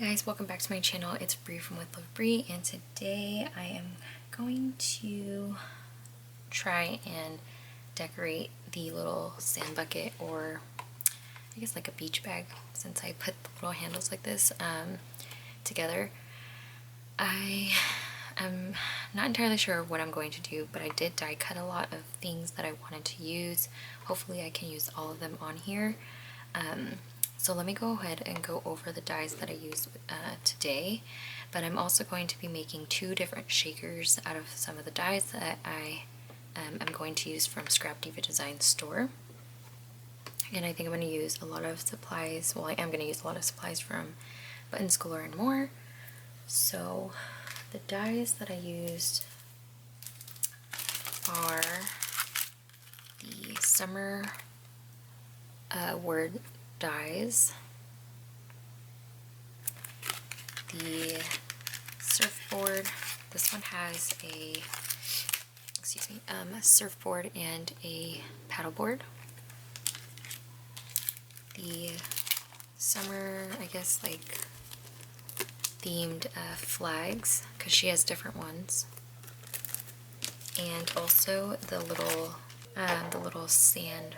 guys, welcome back to my channel. It's Bree from With Love Bree, and today I am going to try and decorate the little sand bucket, or I guess like a beach bag, since I put the little handles like this together. I am not entirely sure what I'm going to do, but I did die cut a lot of things that I wanted to use. Hopefully I can use all of them on here. So let me go ahead and go over the dies that I used today, but I'm also going to be making two different shakers out of some of the dies that I am going to use from Diva Design store. And I think I'm going to use a lot of supplies. Well, I am going to use a lot of supplies from Button Schooler and more. So the dies that I used are the summer word dies, the surfboard. This one has a surfboard and a paddleboard. The summer, I guess, like themed flags, because she has different ones, and also the little sand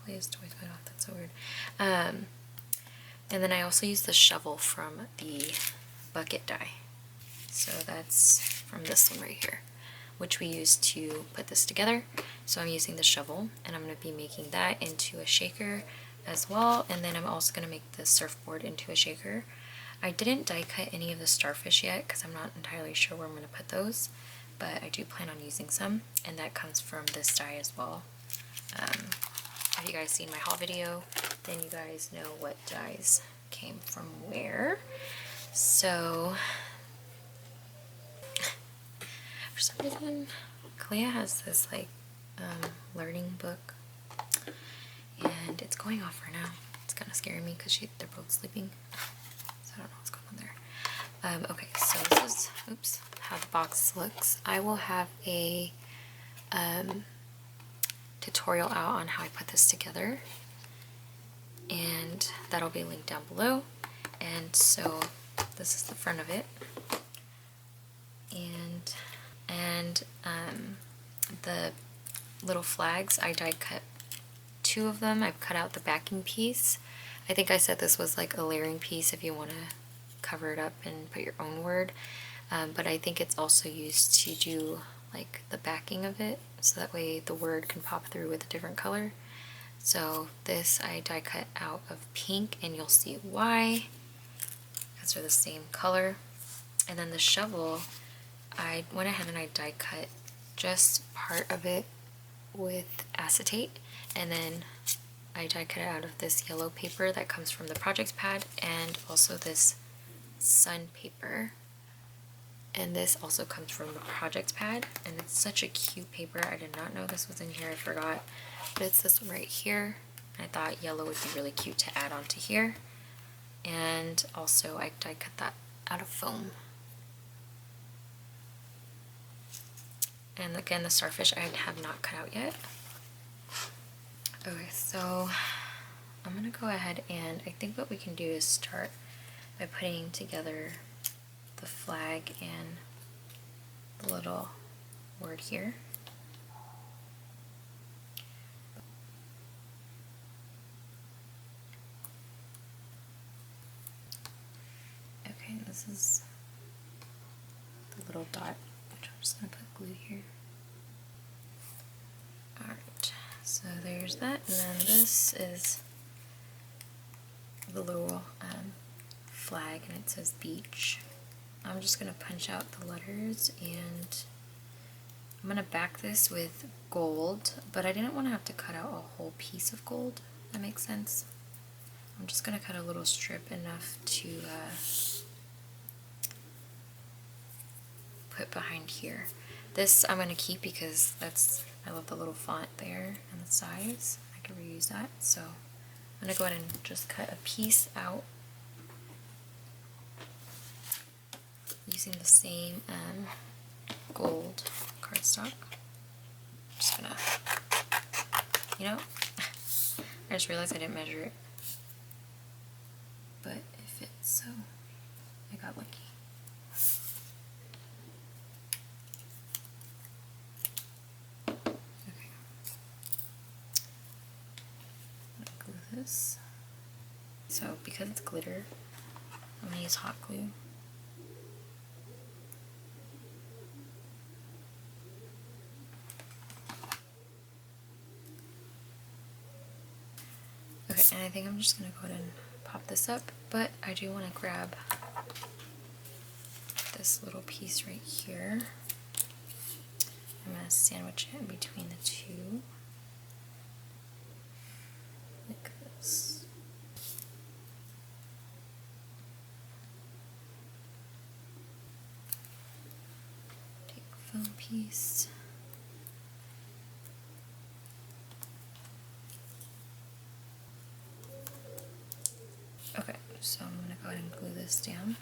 glazed toys. Oh, that's so weird. And then I also used the shovel from the bucket die. So that's from this one right here, which we used to put this together. So I'm using the shovel, and I'm going to be making that into a shaker as well. And then I'm also going to make the surfboard into a shaker. I didn't die cut any of the starfish yet because I'm not entirely sure where I'm going to put those, but I do plan on using some, and that comes from this die as well. If you guys seen my haul video, then you guys know what dies came from where. So for some reason, Clea has this like learning book, and it's going off right now. It's kind of scaring me because they're both sleeping, so I don't know what's going on there. Okay, so this is how the box looks. I will have a tutorial out on how I put this together, and that'll be linked down below. And so this is the front of it, and the little flags, I die cut two of them. I've cut out the backing piece. I think I said this was like a layering piece if you want to cover it up and put your own word, but I think it's also used to do like the backing of it, so that way the word can pop through with a different color. So this I die cut out of pink, and you'll see why, because they're the same color. And then the shovel, I went ahead and I die cut just part of it with acetate, and then I die cut it out of this yellow paper that comes from the projects pad, and also this sun paper. And this also comes from the projects pad, and it's such a cute paper. I did not know this was in here, I forgot, but it's this one right here. I thought yellow would be really cute to add onto here. And also I die cut that out of foam. And again, the starfish I have not cut out yet. Okay, so I'm gonna go ahead, and I think what we can do is start by putting together the flag and the little word here. Okay, this is the little dot, which I'm just going to put glue here. Alright, so there's that, and then this is the little flag, and it says beach. I'm just going to punch out the letters, and I'm going to back this with gold, but I didn't want to have to cut out a whole piece of gold, if that makes sense. I'm just going to cut a little strip enough to put behind here. This I'm going to keep because I love the little font there and the size. I can reuse that, so I'm going to go ahead and just cut a piece out using the same gold cardstock. I'm just gonna, I just realized I didn't measure it, but it fit So I got lucky. Okay. I'm gonna glue this. So because it's glitter, I'm gonna use hot glue. Okay, and I think I'm just gonna go ahead and pop this up, but I do want to grab this little piece right here. I'm gonna sandwich it in between the two, like this. Take a foam piece. Okay, so I'm gonna go ahead and glue this down.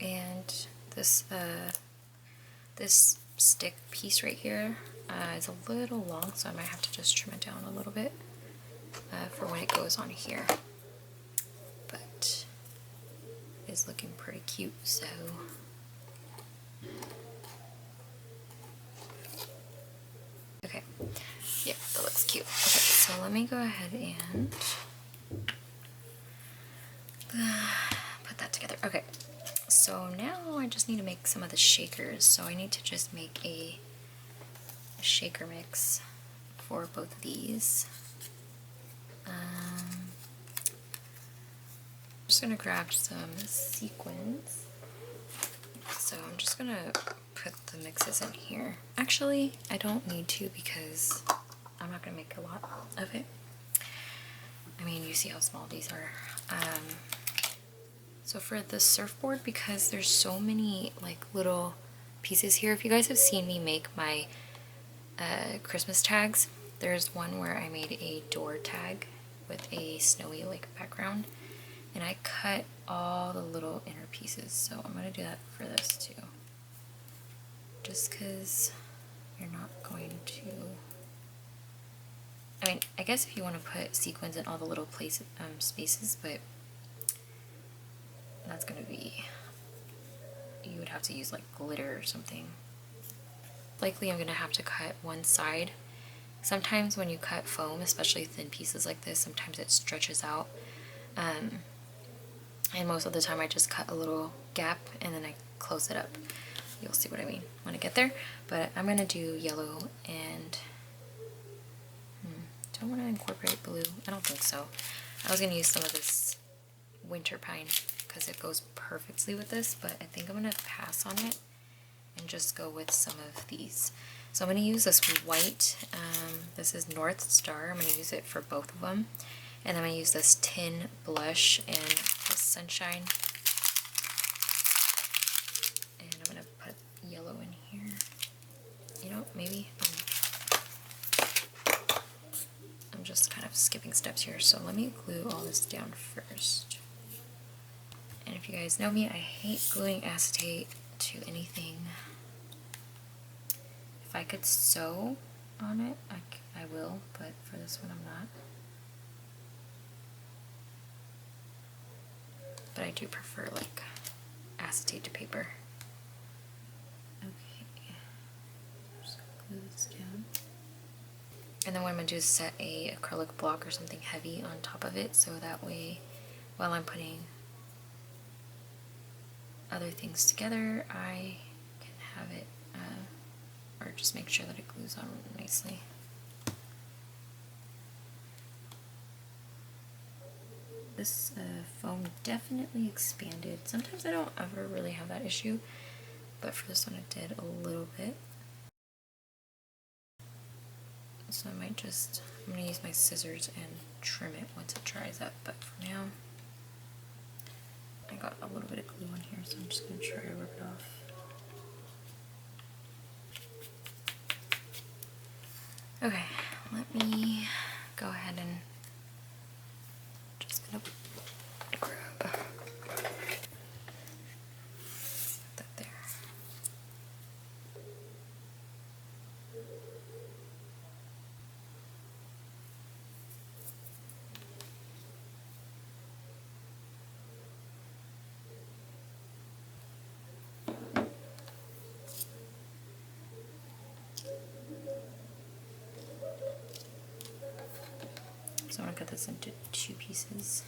And this stick piece right here is a little long, so I might have to just trim it down a little bit for when it goes on here. But it's looking pretty cute, so okay. Yeah, that looks cute. Okay, so let me go ahead and put that together. Okay, so now I just need to make some of the shakers. So I need to just make a shaker mix for both of these. I'm just gonna grab some sequins. So I'm just gonna put the mixes in here. Actually, I don't need to because I'm not gonna make a lot of it. I mean, you see how small these are. So for the surfboard, because there's so many like little pieces here, if you guys have seen me make my Christmas tags, there's one where I made a door tag with a snowy like background, and I cut all the little inner pieces, so I'm gonna do that for this too, just because you're not going to, I mean, I guess if you want to put sequins in all the little places, spaces, but that's gonna be, you would have to use like glitter or something. Likely I'm gonna have to cut one side. Sometimes when you cut foam, especially thin pieces like this, sometimes it stretches out. And most of the time I just cut a little gap and then I close it up. You'll see what I mean when I get there. But I'm gonna do yellow and do I want to incorporate blue? I don't think so. I was gonna use some of this winter pine because it goes perfectly with this, but I think I'm gonna pass on it and just go with some of these. So I'm gonna use this white, this is North Star. I'm gonna use it for both of them. And I'm gonna use this tin blush and this sunshine. And I'm gonna put yellow in here. You know, maybe I'm just kind of skipping steps here. So let me glue all this down first. And if you guys know me, I hate gluing acetate to anything. If I could sew on it, I will, but for this one I'm not. But I do prefer like acetate to paper. Okay, just glue this down. And then what I'm gonna do is set a acrylic block or something heavy on top of it, so that way while I'm putting other things together, I can have it, or just make sure that it glues on nicely. This foam definitely expanded. Sometimes I don't ever really have that issue, but for this one it did a little bit. So I might just, I'm going to use my scissors and trim it once it dries up, but for now, I got a little bit of glue on here, so I'm just going to try to rip it off. Okay, let me go ahead and just gonna grab that there. So I'm gonna cut this into 2 pieces.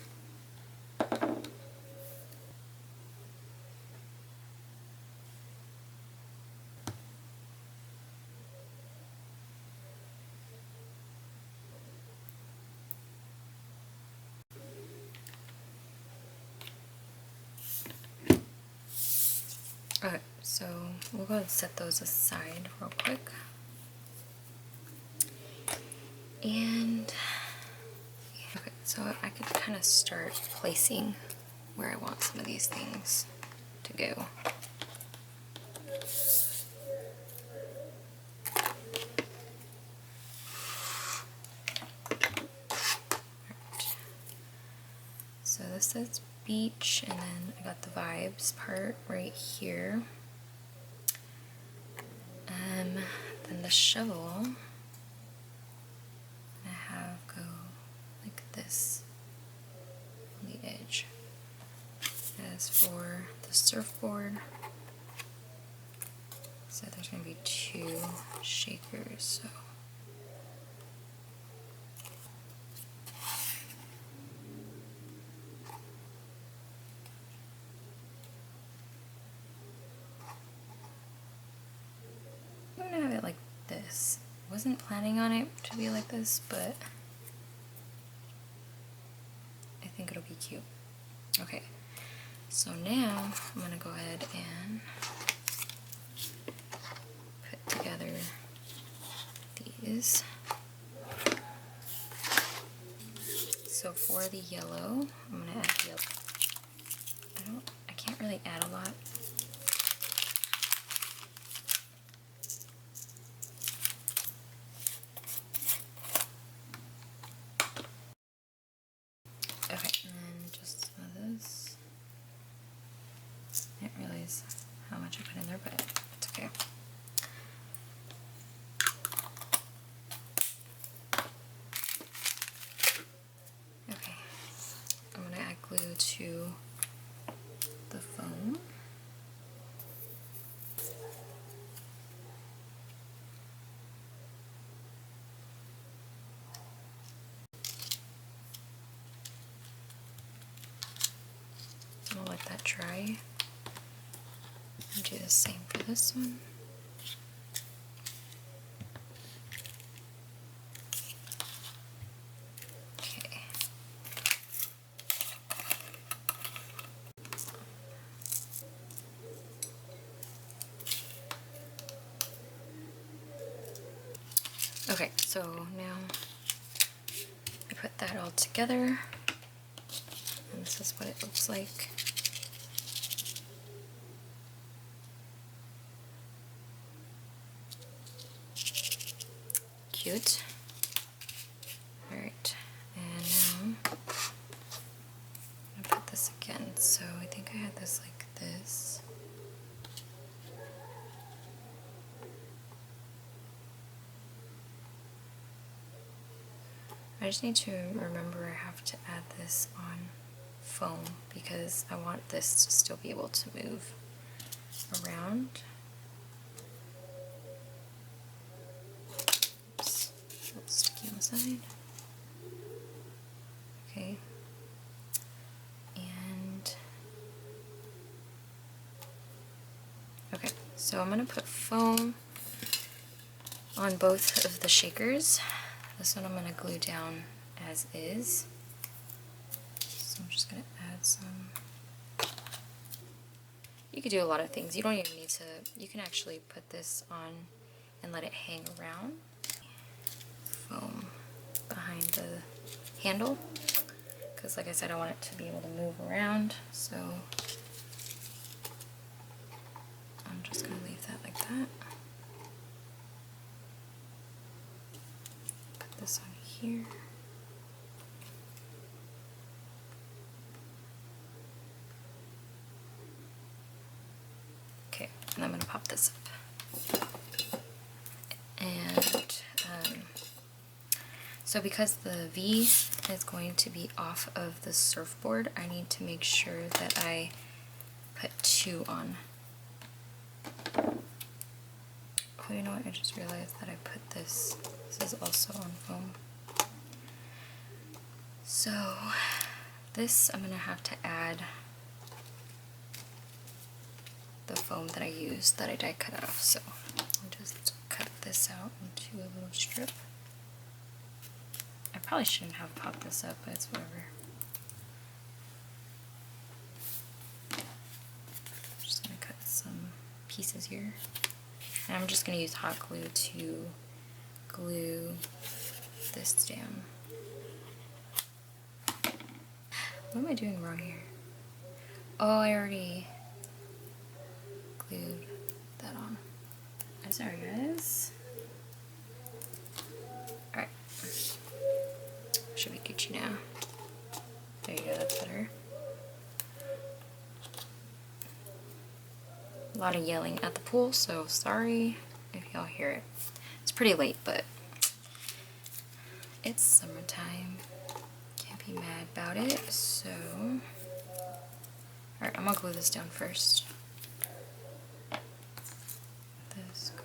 Okay, so we'll go ahead and set those aside real quick. And okay, so I could kind of start placing where I want some of these things to go. So this says beach, and then I got the vibes part right here. Then the shovel, I have go like this on the edge. As for the surfboard, so there's going to be 2 shakers, so I'm going to have it like this. I wasn't planning on it to be like this, but I think it'll be cute. Okay, so now I'm going to go ahead and put together these. So for the yellow, I'm going to add yellow. I can't really add a lot. Okay, and then just some of this. I didn't realize how much I put in there, but it's okay. Okay, I'm going to add glue to the foam. I'm going to let that dry. And do the same for this one. Okay. Okay, so now I put that all together, and this is what it looks like. Cute. Alright, and now I'm gonna put this again. So I think I had this like this. I just need to remember I have to add this on foam because I want this to still be able to move around. Oops, a little sticky on the side. Okay. And okay, so I'm gonna put foam on both of the shakers. This one I'm going to glue down as is. So I'm just going to add some. You could do a lot of things. You don't even need to, you can actually put this on and let it hang around. Foam behind the handle. Because like I said, I want it to be able to move around. So I'm just going to leave that like that. This on here. Okay, and I'm going to pop this up. And So because the V is going to be off of the surfboard, I need to make sure that I put 2 on. Oh, you know what? I just realized that I put this. This is also on foam. So this I'm gonna have to add the foam that I used that I die cut off. So I'll just cut this out into a little strip. I probably shouldn't have popped this up, but it's whatever. I'm just gonna cut some pieces here. And I'm just gonna use hot glue to glue this down. What am I doing wrong here? Oh, I already glued that on. I'm sorry, guys. Alright. Should be Gucci now. There you go, that's better. A lot of yelling at the pool, so sorry if y'all hear it. It's pretty late, but it's summertime. Can't be mad about it, so... Alright, I'm gonna glue this down first. This go...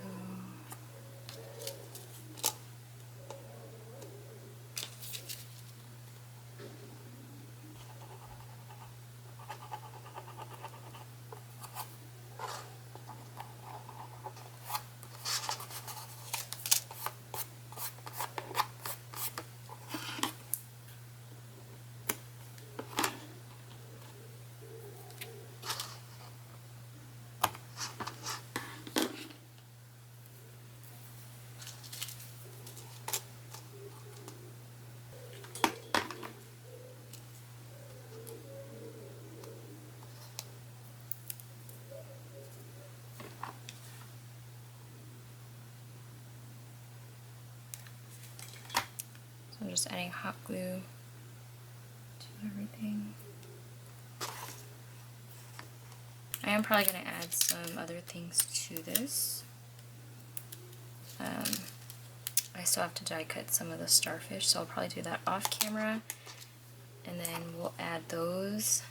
So I'm just adding hot glue to everything. I am probably going to add some other things to this. I still have to die cut some of the starfish, so I'll probably do that off camera. And then we'll add those.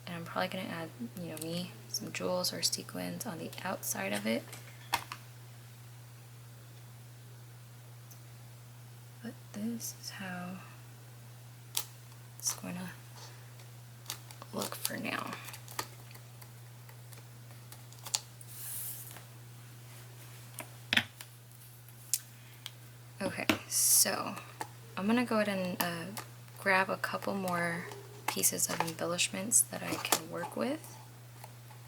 And I'm probably going to add, you know me, some jewels or sequins on the outside of it. But this is how it's going to look for now. Okay, so I'm gonna go ahead and grab a couple more pieces of embellishments that I can work with,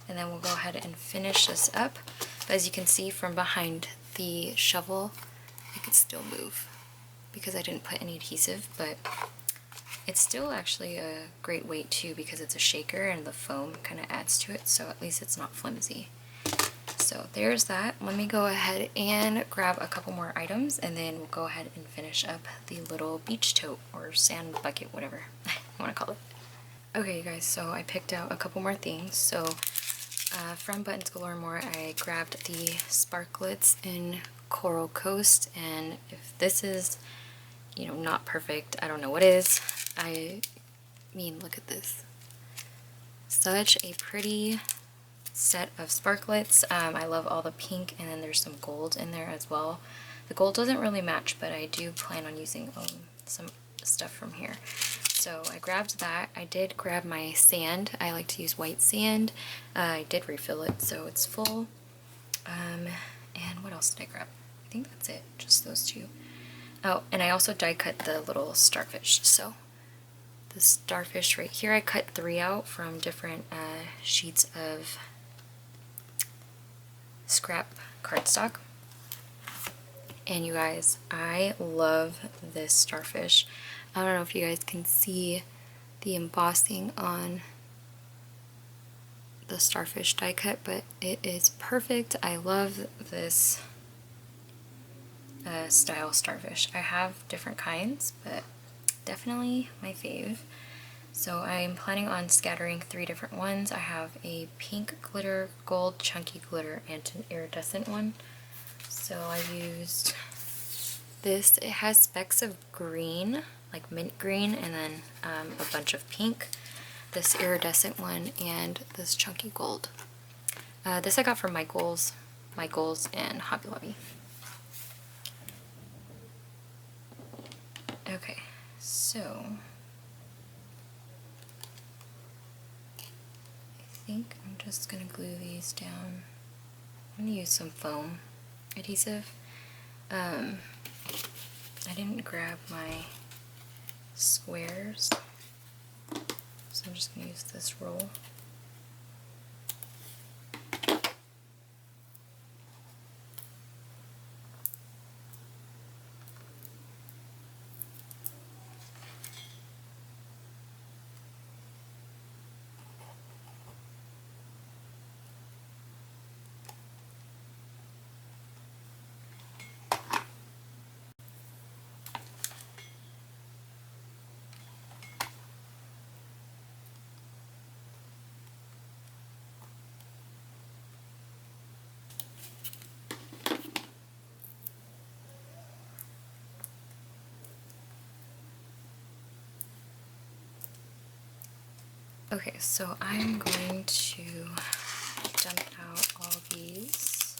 and then we'll go ahead and finish this up. But as you can see from behind the shovel, I could still move because I didn't put any adhesive, but it's still actually a great weight too because it's a shaker and the foam kind of adds to it, so at least it's not flimsy. So there's that. Let me go ahead and grab a couple more items, and then we'll go ahead and finish up the little beach tote or sand bucket, whatever I want to call it. Okay, you guys, so I picked out a couple more things. So from Buttons Galore More, I grabbed the sparklets in Coral Coast, and if this is, you know, not perfect, I don't know what is. I mean, look at this. Such a pretty set of sparklets. I love all the pink, and then there's some gold in there as well. The gold doesn't really match, but I do plan on using some stuff from here. So I grabbed that. I did grab my sand. I like to use white sand. I did refill it, so it's full. And what else did I grab? I think that's it, just those two. Oh, and I also die cut the little starfish. So the starfish right here, I cut 3 out from different sheets of scrap cardstock. And you guys, I love this starfish. I don't know if you guys can see the embossing on the starfish die cut, but it is perfect. I love this style starfish. I have different kinds, but definitely my fave. So I'm planning on scattering 3 different ones. I have a pink glitter, gold chunky glitter, and an iridescent one. So I used this. It has specks of green, like mint green, and then a bunch of pink, this iridescent one, and this chunky gold. This I got from Michael's and Hobby Lobby. Okay, so I think I'm just gonna glue these down. I'm gonna use some foam adhesive. I didn't grab my squares, so I'm just gonna use this roll. Okay, so I'm going to dump out all these.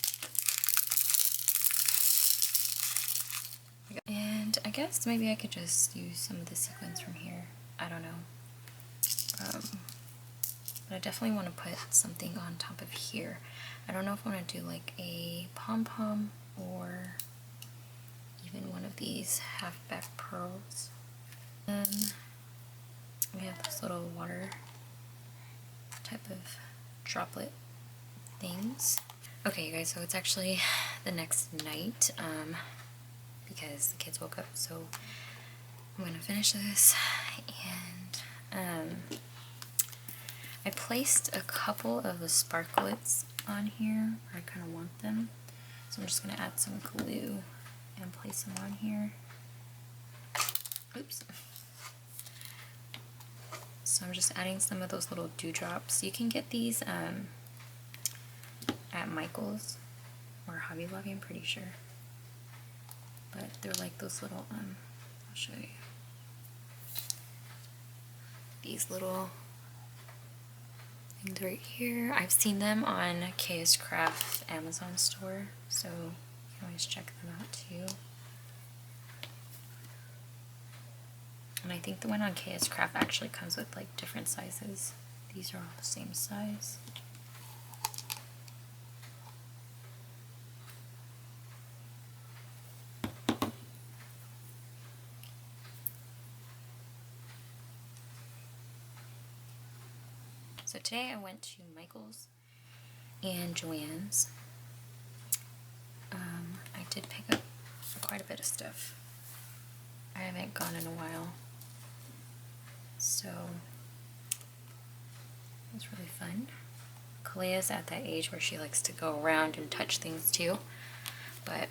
And I guess maybe I could just use some of the sequins from here. I don't know. But I definitely want to put something on top of here. I don't know if I want to do like a pom-pom or even one of these half-back pearls. We have this little water type of droplet things. Okay, you guys, so it's actually the next night because the kids woke up, so I'm gonna finish this. And I placed a couple of the sparklets on here where I kind of want them, so I'm just gonna add some glue and place them on here. Oops. So I'm just adding some of those little dewdrops. You can get these at Michael's or Hobby Lobby, I'm pretty sure. But they're like those little, I'll show you. These little things right here. I've seen them on KS Craft Amazon store, so you can always check them out too. And I think the one on KS Craft actually comes with like different sizes. These are all the same size. So today I went to Michael's and Joann's. I did pick up quite a bit of stuff. I haven't gone in a while, so it was really fun. Kalea's at that age where she likes to go around and touch things too, but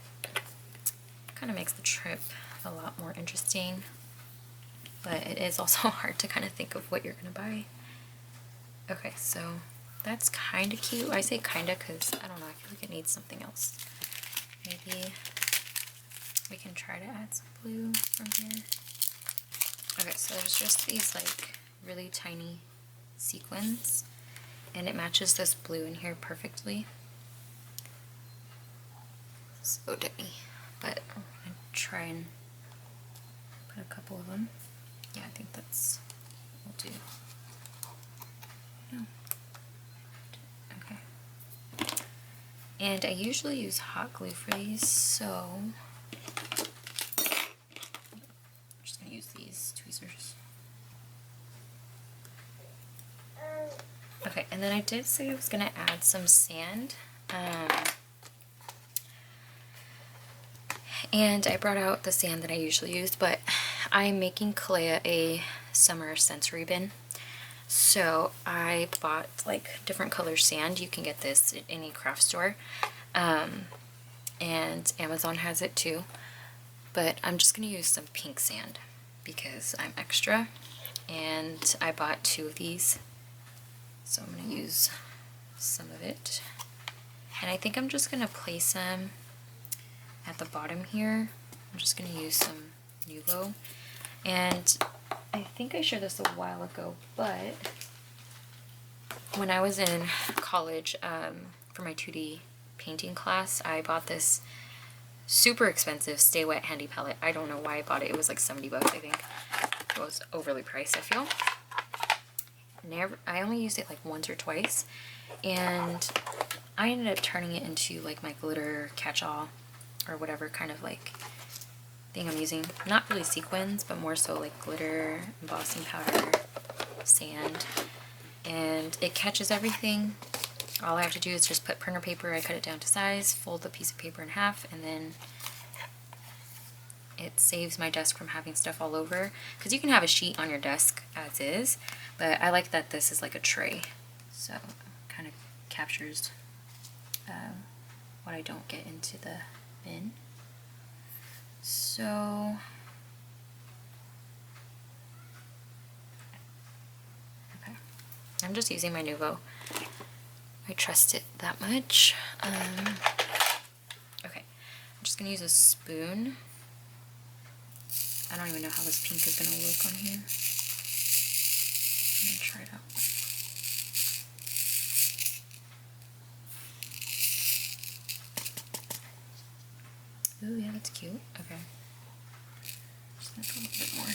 kind of makes the trip a lot more interesting. But it is also hard to kind of think of what you're gonna buy. Okay, so that's kind of cute. I say kind of because I don't know, I feel like it needs something else. Maybe we can try to add some blue from here. Okay, so there's just these like really tiny sequins, and it matches this blue in here perfectly. So tiny, but I'm gonna try and put a couple of them. Yeah, I think that's will do. No. Okay. And I usually use hot glue for these, so I'm just gonna use these tweezers. Okay, and then I did say I was gonna add some sand. And I brought out the sand that I usually use, but I'm making Kalea a summer sensory bin. So I bought like different color sand. You can get this at any craft store. And Amazon has it too. But I'm just going to use some pink sand because I'm extra. And I bought 2 of these. So I'm going to use some of it. And I think I'm just going to place them at the bottom here, I'm just going to use some Nuvo. And I think I shared this a while ago, but when I was in college for my 2D painting class, I bought this super expensive Stay Wet handy palette. I don't know why I bought it. It was like 70 bucks, I think. It was overly priced, I feel. I only used it like once or twice, and I ended up turning it into like my glitter catch-all or whatever kind of like thing I'm using. Not really sequins, but more so like glitter, embossing powder, sand, and it catches everything. All I have to do is just put printer paper, I cut it down to size, fold the piece of paper in half, and then it saves my desk from having stuff all over. Because you can have a sheet on your desk as is, but I like that this is like a tray. So it kind of captures what I don't get into the bin. So okay, I'm just using my Nuvo. I trust it that much. Okay, I'm just gonna use a spoon. I don't even know how this pink is gonna look on here. I'm gonna try it out. Ooh, yeah, that's cute. Okay. Just gonna put a little bit more.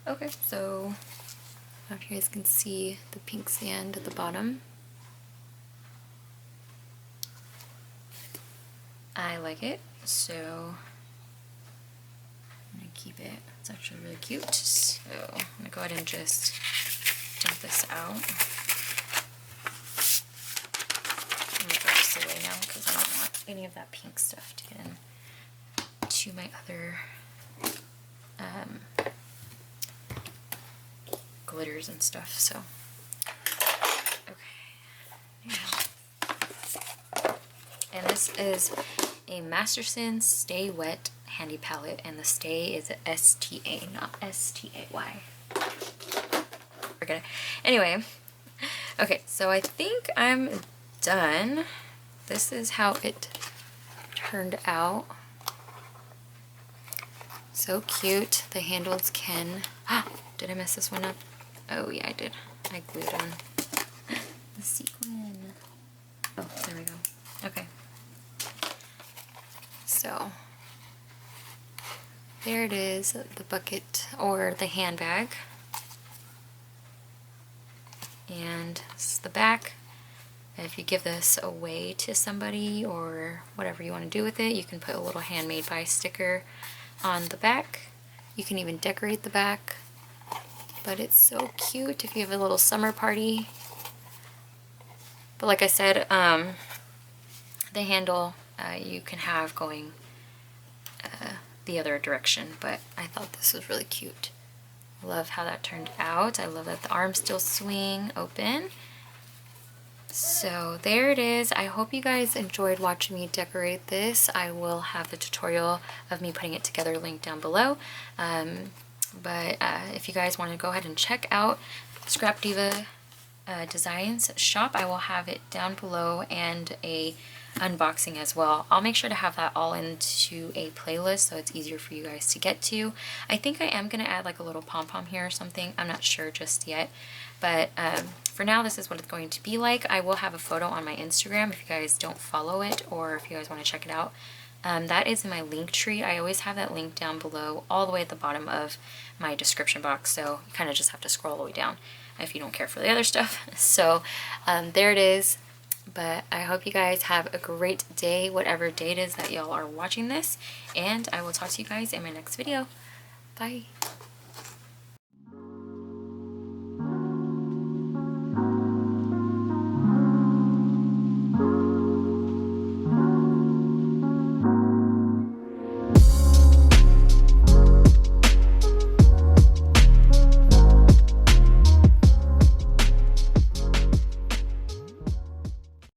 Okay, so now you guys can see the pink sand at the bottom. I like it, so I'm gonna keep it. It's actually really cute. So I'm gonna go ahead and just dump this out. I'm gonna throw this away now because I don't want any of that pink stuff to get into my other glitters and stuff. So okay, now. And this is a Masterson Stay Wet handy palette, and the stay is S-T-A, not S-T-A-Y. Forget it. Anyway, okay, so I think I'm done. This is how it turned out. So cute. The handles can... did I mess this one up? Oh yeah, I did. I glued on the sequin. Oh, there we go. Okay. So there it is, the bucket or the handbag. And this is the back. If you give this away to somebody or whatever you want to do with it, you can put a little handmade by sticker on the back. You can even decorate the back. But it's so cute if you have a little summer party. But like I said, the handle you can have going the other direction, but I thought this was really cute. I love how that turned out. I love that the arms still swing open. So there it is. I hope you guys enjoyed watching me decorate this. I will have the tutorial of me putting it together linked down below. But if you guys want to go ahead and check out Scrap Diva Designs shop, I will have it down below, and a unboxing as well. I'll make sure to have that all into a playlist so it's easier for you guys to get to. I think I am going to add like a little pom-pom here or something. I'm not sure just yet. But for now, this is what it's going to be like. I will have a photo on my Instagram if you guys don't follow it, or if you guys want to check it out. That is in my link tree. I always have that link down below, all the way at the bottom of my description box, so you kind of just have to scroll all the way down if you don't care for the other stuff. So there it is. But I hope you guys have a great day, whatever day it is that y'all are watching this, and I will talk to you guys in my next video. Bye.